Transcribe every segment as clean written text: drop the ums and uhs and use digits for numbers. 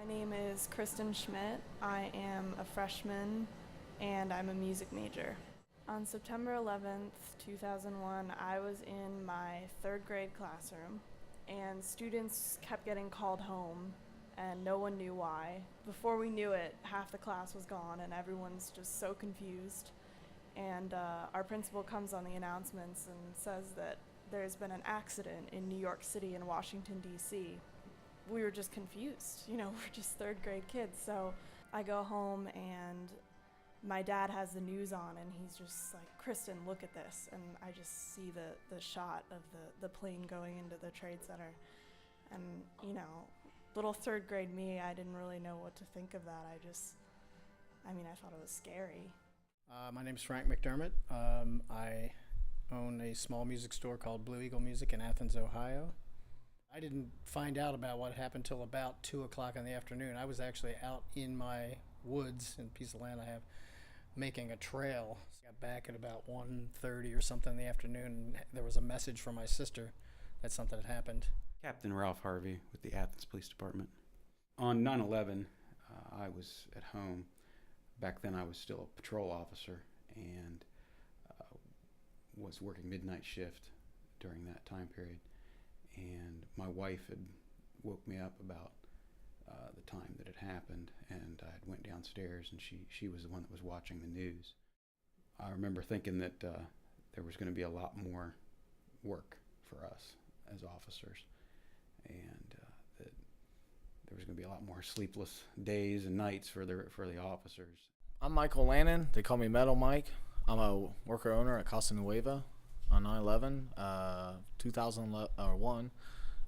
My name is Kristen Schmidt. I am a freshman and I'm a music major. On September 11th, 2001, I was in my third grade classroom and students kept getting called home and no one knew why. Before we knew it, half the class was gone and everyone's just so confused. And our principal comes on the announcements and says that there's been an accident in New York City and Washington, D.C. We were just confused, we're just third grade kids. So I go home and my dad has the news on and he's just like, Kristen, look at this. And I just see the shot of the plane going into the Trade Center. And, little third grade me, I didn't really know what to think of that. I thought it was scary. My name's Frank McDermott. I own a small music store called Blue Eagle Music in Athens, Ohio. I didn't find out about what happened till about 2 o'clock in the afternoon. I was actually out in my woods in a piece of land I have making a trail. I got back at about 1:30 or something in the afternoon, and there was a message from my sister that something had happened. Captain Ralph Harvey with the Athens Police Department. On 9/11, I was at home. Back then I was still a patrol officer and was working midnight shift during that time period. And my wife had woke me up about the time that it happened, and I went downstairs and she was the one that was watching the news. I remember thinking that there was going to be a lot more work for us as officers, and that there was going to be a lot more sleepless days and nights for the officers. I'm Michael Lannon. They call me Metal Mike. I'm a worker owner at Casa Nueva. On 9/11, 2001,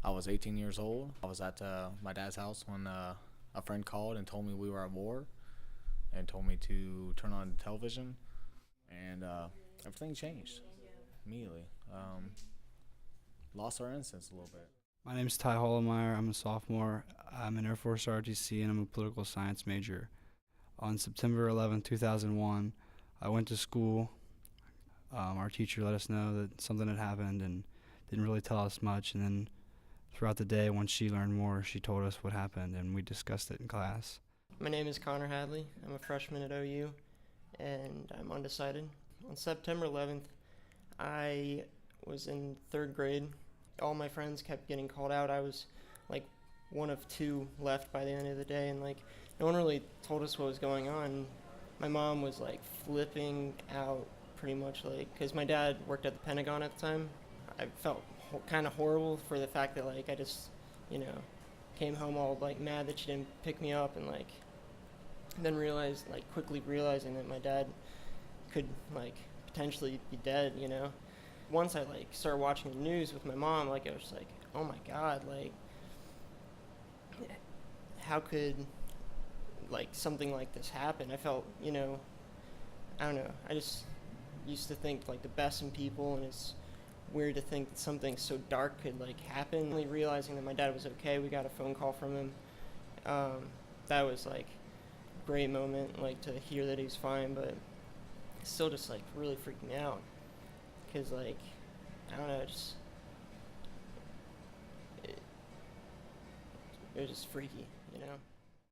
I was 18 years old. I was at my dad's house when a friend called and told me we were at war and told me to turn on the television, and everything changed immediately. Lost our innocence a little bit. My name is Ty Hollemeyer. I'm a sophomore. I'm an Air Force ROTC and I'm a political science major. On September 11, 2001, I went to school. Our teacher let us know that something had happened and didn't really tell us much. And then throughout the day, once she learned more, she told us what happened and we discussed it in class. My name is Connor Hadley. I'm a freshman at OU and I'm undecided. On September 11th, I was in third grade. All my friends kept getting called out. I was like one of two left by the end of the day, and like no one really told us what was going on. My mom was like flipping out pretty much, like, because my dad worked at the Pentagon at the time. I felt kind of horrible for the fact that like I just came home all like mad that she didn't pick me up, and like then quickly realizing that my dad could like potentially be dead. Once I like started watching the news with my mom, like I was just like, oh my god, like how could like something like this happen? I felt I don't know, I just used to think like the best in people, and it's weird to think that something so dark could like happen. Only realizing that my dad was okay, we got a phone call from him. That was like a great moment, like to hear that he's fine, but it's still just like really freaked me out, because like I don't know, it was just freaky,